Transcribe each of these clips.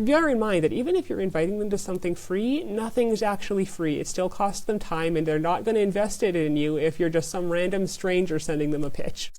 Bear in mind that even if you're inviting them to something free, nothing's actually free. It still costs them time, and they're not going to invest it in you if you're just some random stranger sending them a pitch.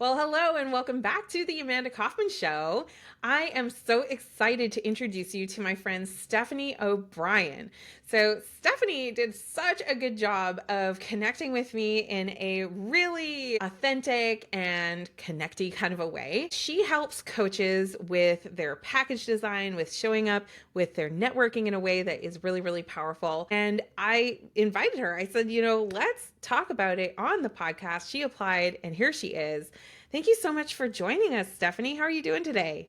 Well, hello and welcome back to the Amanda Kaufman Show. I am so excited to introduce you to my friend Stephanie O'Brien. So Stephanie did such a good job of connecting with me in a really authentic and connecty kind of a way. She helps coaches with their package design, with showing up, with their networking in a way that is really, really powerful. And I invited her. I said, let's talk about it on the podcast. She applied, and here she is. Thank you so much for joining us, Stephanie. How are you doing today?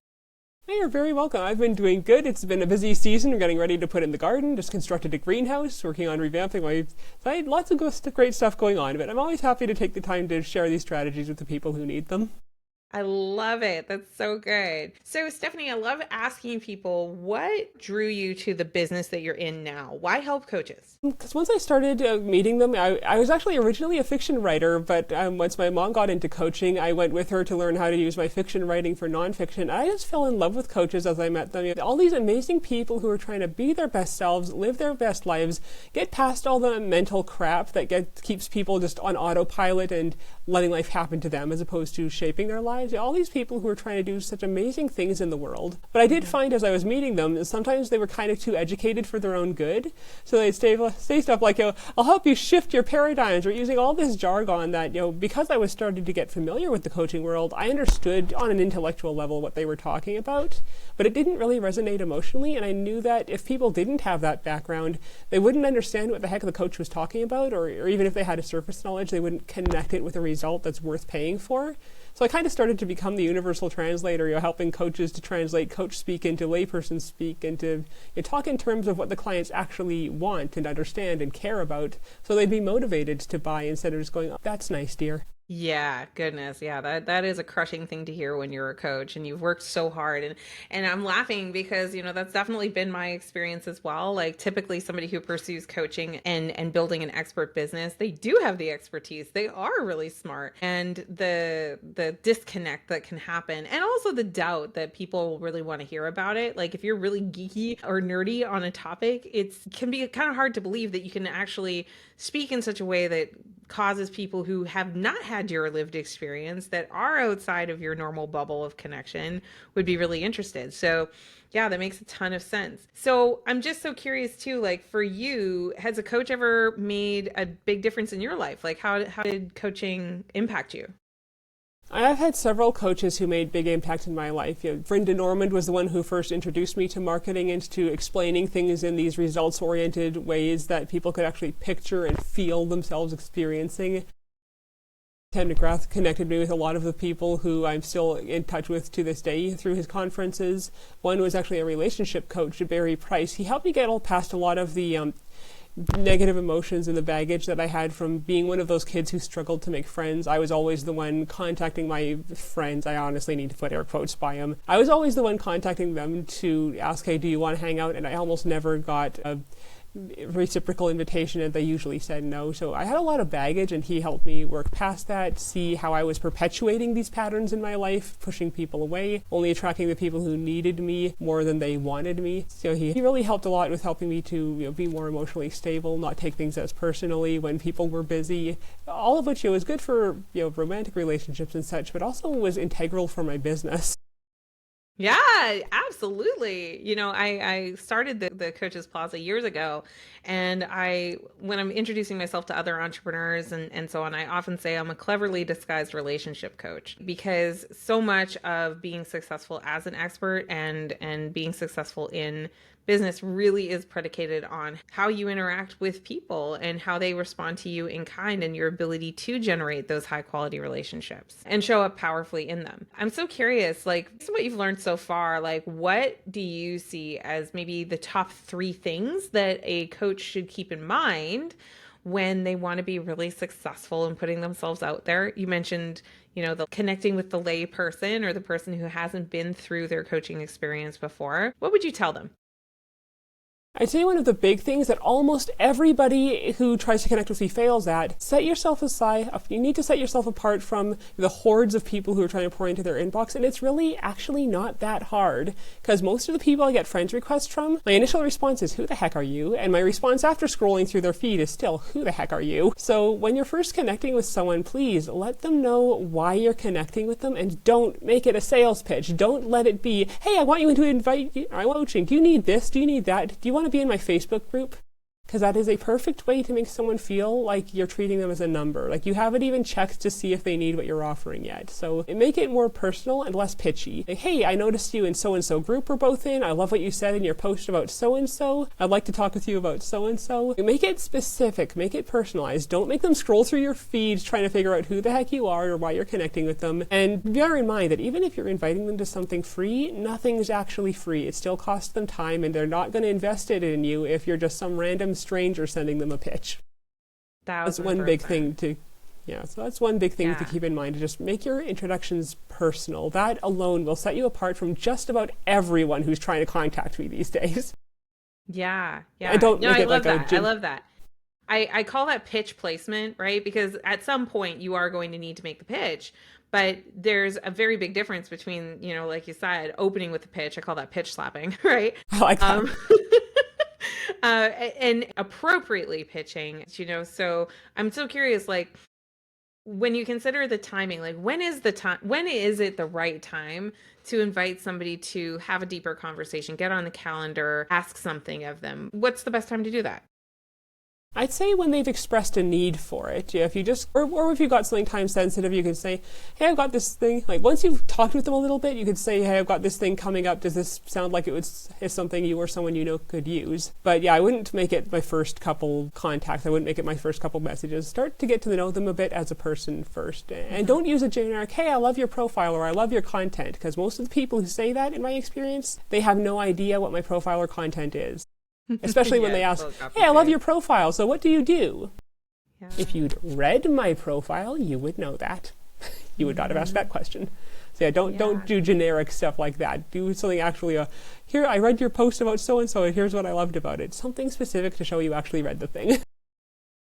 Hey, you're very welcome. I've been doing good. It's been a busy season. We're getting ready to put in the garden, just constructed a greenhouse, working on revamping my site. Lots of great stuff going on, but I'm always happy to take the time to share these strategies with the people who need them. I love it. That's so good. So, Stephanie, I love asking people, what drew you to the business that you're in now? Why help coaches? Because once I started meeting them, I was actually originally a fiction writer, but once my mom got into coaching, I went with her to learn how to use my fiction writing for nonfiction. I just fell in love with coaches as I met them. All these amazing people who are trying to be their best selves, live their best lives, get past all the mental crap that keeps people just on autopilot and letting life happen to them as opposed to shaping their lives. All these people who are trying to do such amazing things in the world. But I did find as I was meeting them, sometimes they were kind of too educated for their own good. So they'd say stuff like, I'll help you shift your paradigms, or using all this jargon that, because I was starting to get familiar with the coaching world, I understood on an intellectual level what they were talking about, but it didn't really resonate emotionally. And I knew that if people didn't have that background, they wouldn't understand what the heck the coach was talking about, or even if they had a surface knowledge, they wouldn't connect it with a result that's worth paying for. So I kind of started to become the universal translator, helping coaches to translate coach speak into layperson speak, and to talk in terms of what the clients actually want and understand and care about, so they'd be motivated to buy instead of just going, oh, that's nice, dear. Yeah, goodness. Yeah, that is a crushing thing to hear when you're a coach and you've worked so hard. And I'm laughing because, that's definitely been my experience as well. Like typically somebody who pursues coaching and building an expert business, they do have the expertise. They are really smart. And the disconnect that can happen, and also the doubt that people really want to hear about it. Like if you're really geeky or nerdy on a topic, it can be kind of hard to believe that you can actually speak in such a way that causes people who have not had your lived experience, that are outside of your normal bubble of connection, would be really interested. So yeah, that makes a ton of sense. So I'm just so curious too, like for you, has a coach ever made a big difference in your life? Like how did coaching impact you? I've had several coaches who made big impact in my life. Brenda Normand was the one who first introduced me to marketing and to explaining things in these results-oriented ways that people could actually picture and feel themselves experiencing. Ted McGrath connected me with a lot of the people who I'm still in touch with to this day through his conferences. One was actually a relationship coach, Barry Price. He helped me get past a lot of the negative emotions and the baggage that I had from being one of those kids who struggled to make friends. I was always the one contacting my friends. I honestly need to put air quotes by them. I was always the one contacting them to ask, hey, do you want to hang out? And I almost never got a reciprocal invitation, and they usually said no. So I had a lot of baggage, and he helped me work past that, see how I was perpetuating these patterns in my life, pushing people away, only attracting the people who needed me more than they wanted me. So he really helped a lot with helping me to be more emotionally stable, not take things as personally when people were busy, all of which was good for romantic relationships and such, but also was integral for my business. Yeah, absolutely. I started the Coaches Plaza years ago, and when I'm introducing myself to other entrepreneurs and so on, I often say I'm a cleverly disguised relationship coach, because so much of being successful as an expert and being successful in business really is predicated on how you interact with people and how they respond to you in kind, and your ability to generate those high quality relationships and show up powerfully in them. I'm so curious, like, what you've learned so far, like what do you see as maybe the top 3 things that a coach should keep in mind when they want to be really successful in putting themselves out there? You mentioned, the connecting with the lay person or the person who hasn't been through their coaching experience before, what would you tell them? I'd say one of the big things that almost everybody who tries to connect with me fails at, set yourself aside. You need to set yourself apart from the hordes of people who are trying to pour into their inbox, and it's really actually not that hard, because most of the people I get friends requests from, my initial response is, who the heck are you? And my response after scrolling through their feed is still, who the heck are you? So when you're first connecting with someone, please let them know why you're connecting with them, and don't make it a sales pitch. Don't let it be, hey, I want you to invite you, I want coaching. Do you need this? Do you need that? Do you want to be in my Facebook group? Because that is a perfect way to make someone feel like you're treating them as a number. Like you haven't even checked to see if they need what you're offering yet. So make it more personal and less pitchy. Like, hey, I noticed you in so-and-so group we're both in. I love what you said in your post about so-and-so. I'd like to talk with you about so-and-so. Make it specific. Make it personalized. Don't make them scroll through your feeds trying to figure out who the heck you are or why you're connecting with them. And bear in mind that even if you're inviting them to something free, nothing's actually free. It still costs them time, and they're not going to invest it in you if you're just some random stranger sending them a pitch. That's one big thing to keep in mind, to just make your introductions personal. That alone will set you apart from just about everyone who's trying to contact me these days. Yeah. I don't no, I love that. I love that. I call that pitch placement, right? Because at some point you are going to need to make the pitch, but there's a very big difference between, like you said, opening with the pitch. I call that pitch slapping, right? I like that. And appropriately pitching, so I'm so curious, like, when you consider the timing, like when is it the right time to invite somebody to have a deeper conversation, get on the calendar, ask something of them? What's the best time to do that? I'd say when they've expressed a need for it. If you just, or if you've got something time sensitive, you could say, hey, I've got this thing. Like once you've talked with them a little bit, you could say, hey, I've got this thing coming up. Does this sound like is something you or someone you know could use? But yeah, I wouldn't make it my first couple contacts. I wouldn't make it my first couple messages. Start to get to know them a bit as a person first. And don't use a generic, hey, I love your profile or I love your content. Because most of the people who say that, in my experience, they have no idea what my profile or content is. Especially when they ask, hey, I love your profile, so what do you do? Yeah. If you'd read my profile, you would know that. You would not have asked that question. So yeah, don't do generic stuff like that. Do something actually, here, I read your post about so-and-so, and here's what I loved about it. Something specific to show you actually read the thing.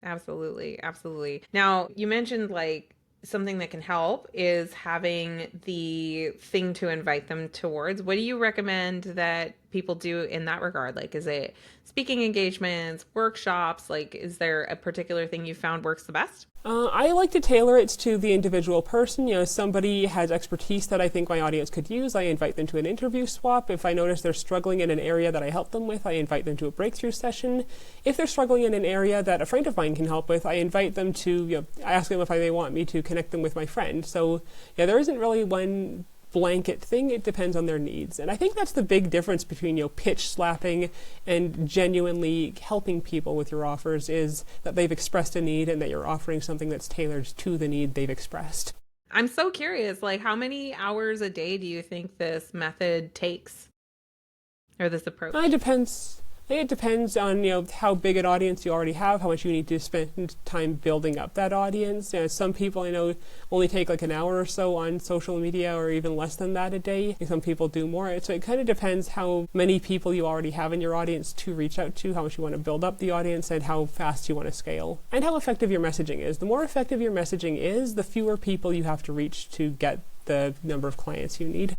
Absolutely. Now, you mentioned like something that can help is having the thing to invite them towards. What do you recommend that people do in that regard? Like, is it speaking engagements, workshops? Like, is there a particular thing you found works the best? I like to tailor it to the individual person. Somebody has expertise that I think my audience could use. I invite them to an interview swap. If I notice they're struggling in an area that I help them with, I invite them to a breakthrough session. If they're struggling in an area that a friend of mine can help with, I invite them to, I ask them if they want me to connect them with my friend. So yeah, there isn't really one blanket thing. It depends on their needs. And I think that's the big difference between, pitch slapping and genuinely helping people with your offers, is that they've expressed a need and that you're offering something that's tailored to the need they've expressed. I'm so curious, like how many hours a day do you think this method takes, or this approach? It depends. It depends on how big an audience you already have, how much you need to spend time building up that audience. Some people I know only take like an hour or so on social media, or even less than that a day. Some people do more. So it kind of depends how many people you already have in your audience to reach out to, how much you want to build up the audience, and how fast you want to scale, and how effective your messaging is. The more effective your messaging is, the fewer people you have to reach to get the number of clients you need.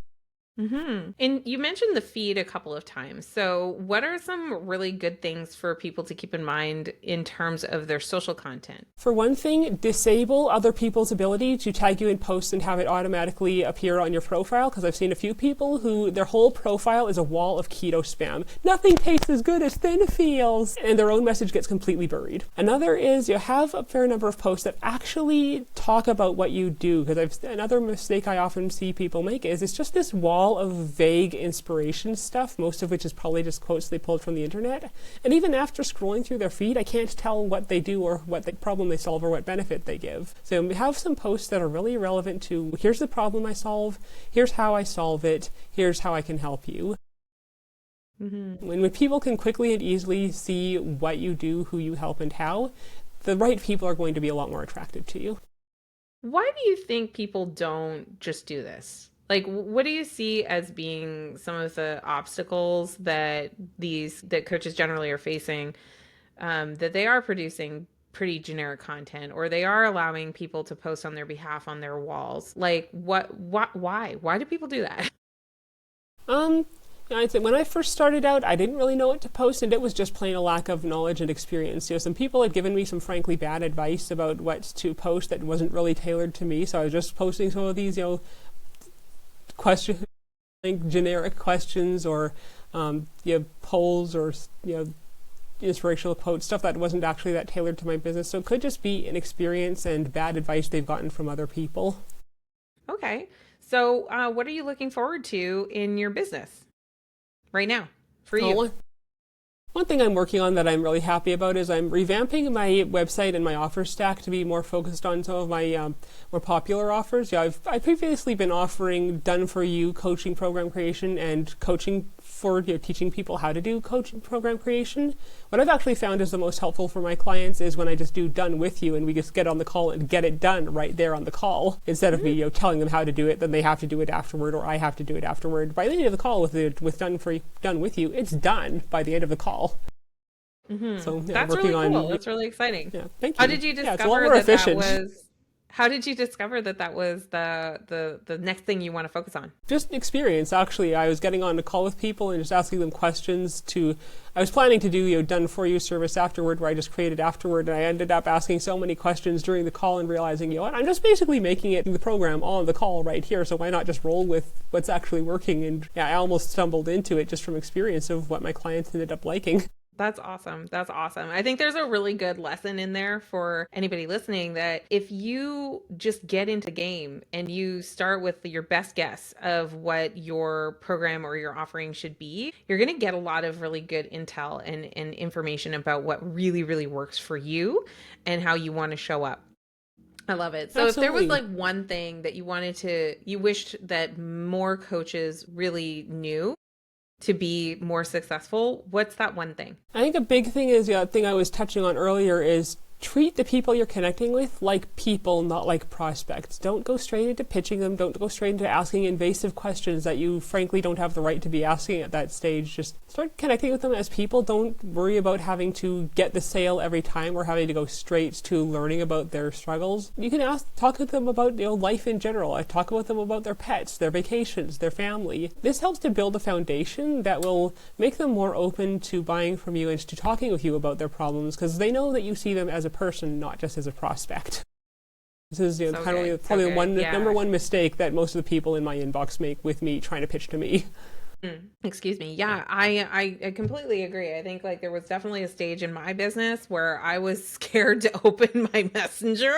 Mm-hmm. And you mentioned the feed a couple of times. So what are some really good things for people to keep in mind in terms of their social content? For one thing, disable other people's ability to tag you in posts and have it automatically appear on your profile, because I've seen a few people who their whole profile is a wall of keto spam. Nothing tastes as good as thin feels, and their own message gets completely buried. Another is you have a fair number of posts that actually talk about what you do, because another mistake I often see people make is it's just this wall of vague inspiration stuff, most of which is probably just quotes they pulled from the internet. And even after scrolling through their feed, I can't tell what they do or what the problem they solve or what benefit they give. So we have some posts that are really relevant to, here's the problem I solve, here's how I solve it, here's how I can help you. Mm-hmm. When people can quickly and easily see what you do, who you help, and how, the right people are going to be a lot more attracted to you. Why do you think people don't just do this? Like, what do you see as being some of the obstacles that that coaches generally are facing, that they are producing pretty generic content, or they are allowing people to post on their behalf on their walls? Like, why do people do that? Um, I'd say when I first started out, I didn't really know what to post, and it was just plain a lack of knowledge and experience. Some people had given me some frankly bad advice about what to post that wasn't really tailored to me, so I was just posting some of these, question, like generic questions or, polls or, inspirational quotes, stuff that wasn't actually that tailored to my business. So it could just be inexperience and bad advice they've gotten from other people. Okay. So, what are you looking forward to in your business right now for Oh, you? one thing I'm working on that I'm really happy about is I'm revamping my website and my offer stack to be more focused on some of my more popular offers. I've previously been offering done for you coaching program creation and coaching for teaching people how to do coaching program creation. What I've actually found is the most helpful for my clients is when I just do done with you and we just get on the call and get it done right there on the call instead of me telling them how to do it, then they have to do it afterward or I have to do it afterward. By the end of the call with done with you, it's done by the end of the call. So That's working really cool. on That's really exciting. thank How you. did you Yeah, it's a lot discover more that that efficient. was how did you discover that that was the next thing you want to focus on? Just experience, actually. I was getting on a call with people and just asking them questions I was planning to do done for you service afterward, where I just created afterward, and I ended up asking so many questions during the call and realizing, what, I'm just basically making it the program on the call right here, so why not just roll with what's actually working? And I almost stumbled into it just from experience of what my clients ended up liking. That's awesome. That's awesome. I think there's a really good lesson in there for anybody listening, that if you just get into the game and you start with your best guess of what your program or your offering should be, you're going to get a lot of really good intel and information about what really, really works for you and how you want to show up. I love it. So if there was Absolutely. like one thing that you wished that more coaches really knew to be more successful, what's that one thing? I think a big thing is the thing I was touching on earlier is treat the people you're connecting with like people, not like prospects. Don't go straight into pitching them. Don't go straight into asking invasive questions that you frankly don't have the right to be asking at that stage. Just start connecting with them as people. Don't worry about having to get the sale every time or having to go straight to learning about their struggles. You can talk with them about life in general. I talk with them about their pets, their vacations, their family. This helps to build a foundation that will make them more open to buying from you and to talking with you about their problems, because they know that you see them as a person, not just as a prospect. This is So kind good, of so probably good. the Yeah. number one mistake that most of the people in my inbox make with me trying to pitch to me. Excuse me. Yeah, I completely agree. I think like there was definitely a stage in my business where I was scared to open my messenger,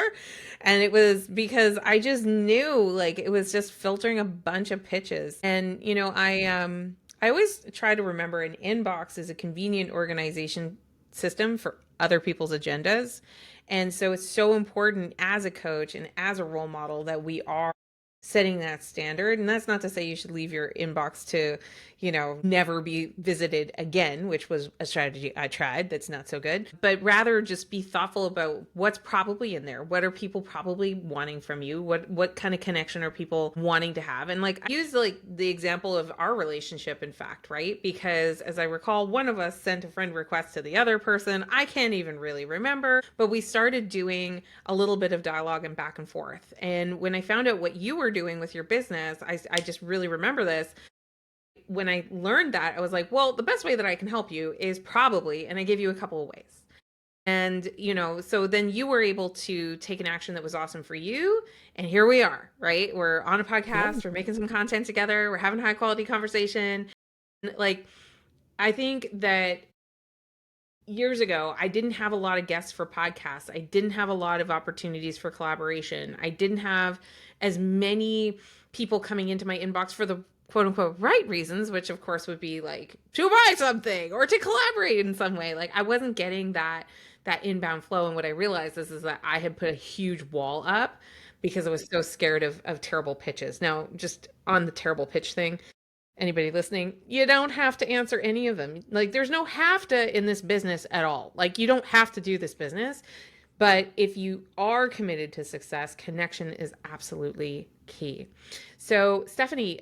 and it was because I just knew like it was just filtering a bunch of pitches. And I always try to remember an inbox is a convenient organization system for other people's agendas. And so it's so important as a coach and as a role model that we are setting that standard. And that's not to say you should leave your inbox to, never be visited again, which was a strategy I tried that's not so good, but rather just be thoughtful about what's probably in there. What are people probably wanting from you? What kind of connection are people wanting to have? And like I use like the example of our relationship, in fact, right? Because as I recall, one of us sent a friend request to the other person. I can't even really remember, but we started doing a little bit of dialogue and back and forth. And when I found out what you were doing with your business, I just really remember this. When I learned that, I was like, well, the best way that I can help you is probably, and I gave you a couple of ways. And, so then you were able to take an action that was awesome for you. And here we are, right? We're on a Yep. podcast, we're making some content together, we're having high quality conversation. Like, I think that years ago, I didn't have a lot of guests for podcasts. I didn't have a lot of opportunities for collaboration. I didn't have as many people coming into my inbox for the quote unquote right reasons, which of course would be like to buy something or to collaborate in some way. Like I wasn't getting that inbound flow. And what I realized is that I had put a huge wall up because I was so scared of terrible pitches. Now, just on the terrible pitch thing, anybody listening, you don't have to answer any of them. Like there's no have to in this business at all. Like you don't have to do this business. But if you are committed to success, connection is absolutely key. So, Stephanie,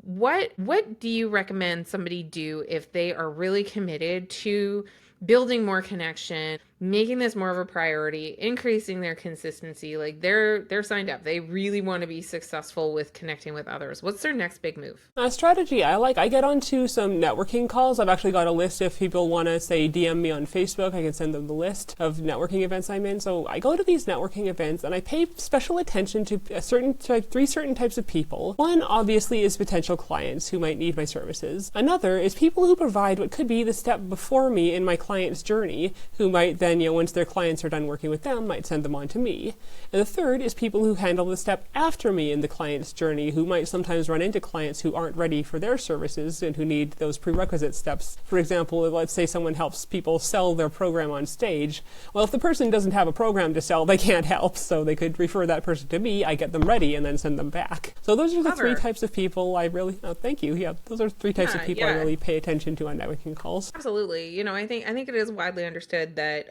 what do you recommend somebody do if they are really committed to building more connection, making this more of a priority, increasing their consistency? Like they're signed up. They really want to be successful with connecting with others. What's their next big move? A strategy I like, I get onto some networking calls. I've actually got a list. If people want to, say, DM me on Facebook, I can send them the list of networking events I'm in. So I go to these networking events and I pay special attention to three certain types of people. One, obviously, is potential clients who might need my services. Another is people who provide what could be the step before me in my client's journey, who might then, once their clients are done working with them, might send them on to me. And the third is people who handle the step after me in the client's journey, who might sometimes run into clients who aren't ready for their services and who need those prerequisite steps. For example, let's say someone helps people sell their program on stage. Well, if the person doesn't have a program to sell, they can't help, so they could refer that person to me. I get them ready and then send them back. So those are the three types of people I really, thank you. Yeah, those are three types of people I really pay attention to on networking calls. Absolutely. I think it is widely understood that,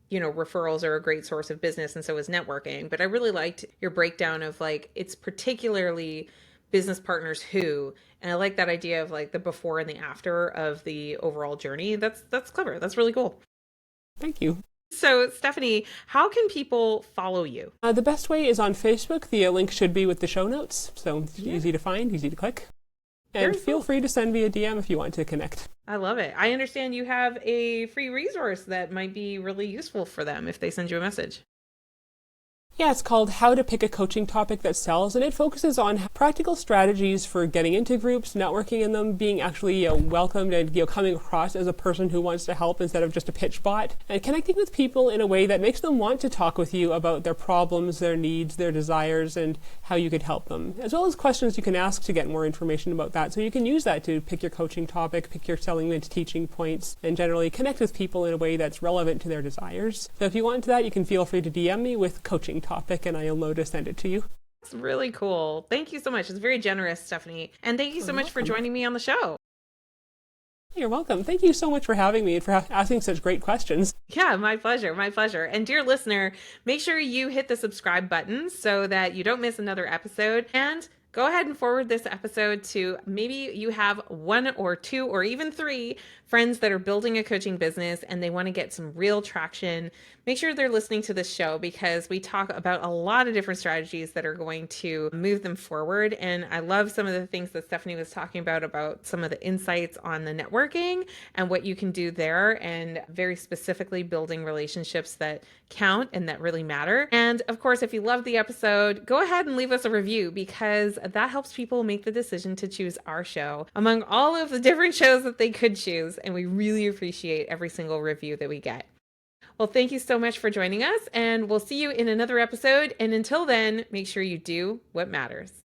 referrals are a great source of business and so is networking. But I really liked your breakdown of like, it's particularly business partners who, and I like that idea of like the before and the after of the overall journey. That's clever. That's really cool. Thank you. So, Stephanie, how can people follow you? The best way is on Facebook. The link should be with the show notes. So it's easy to find, easy to click. And feel free to send me a DM if you want to connect. I love it. I understand you have a free resource that might be really useful for them if they send you a message. Yeah, it's called How to Pick a Coaching Topic That Sells, and it focuses on practical strategies for getting into groups, networking in them, being actually welcomed and coming across as a person who wants to help instead of just a pitch bot, and connecting with people in a way that makes them want to talk with you about their problems, their needs, their desires, and how you could help them, as well as questions you can ask to get more information about that. So you can use that to pick your coaching topic, pick your selling and teaching points, and generally connect with people in a way that's relevant to their desires. So if you want that, you can feel free to DM me with coaching topic and I'll know to send it to you. It's really cool. Thank you so much. It's very generous, Stephanie. And thank you so much for joining me on the show. You're welcome. Thank you so much for having me and for asking such great questions. Yeah, my pleasure. My pleasure. And dear listener, make sure you hit the subscribe button so that you don't miss another episode. And go ahead and forward this episode to maybe you have one or two or even three friends that are building a coaching business and they want to get some real traction. Make sure they're listening to this show because we talk about a lot of different strategies that are going to move them forward. And I love some of the things that Stephanie was talking about some of the insights on the networking and what you can do there, and very specifically building relationships that count and that really matter. And of course, if you love the episode, go ahead and leave us a review because that helps people make the decision to choose our show among all of the different shows that they could choose. And we really appreciate every single review that we get. Well, thank you so much for joining us, and we'll see you in another episode. And until then, make sure you do what matters.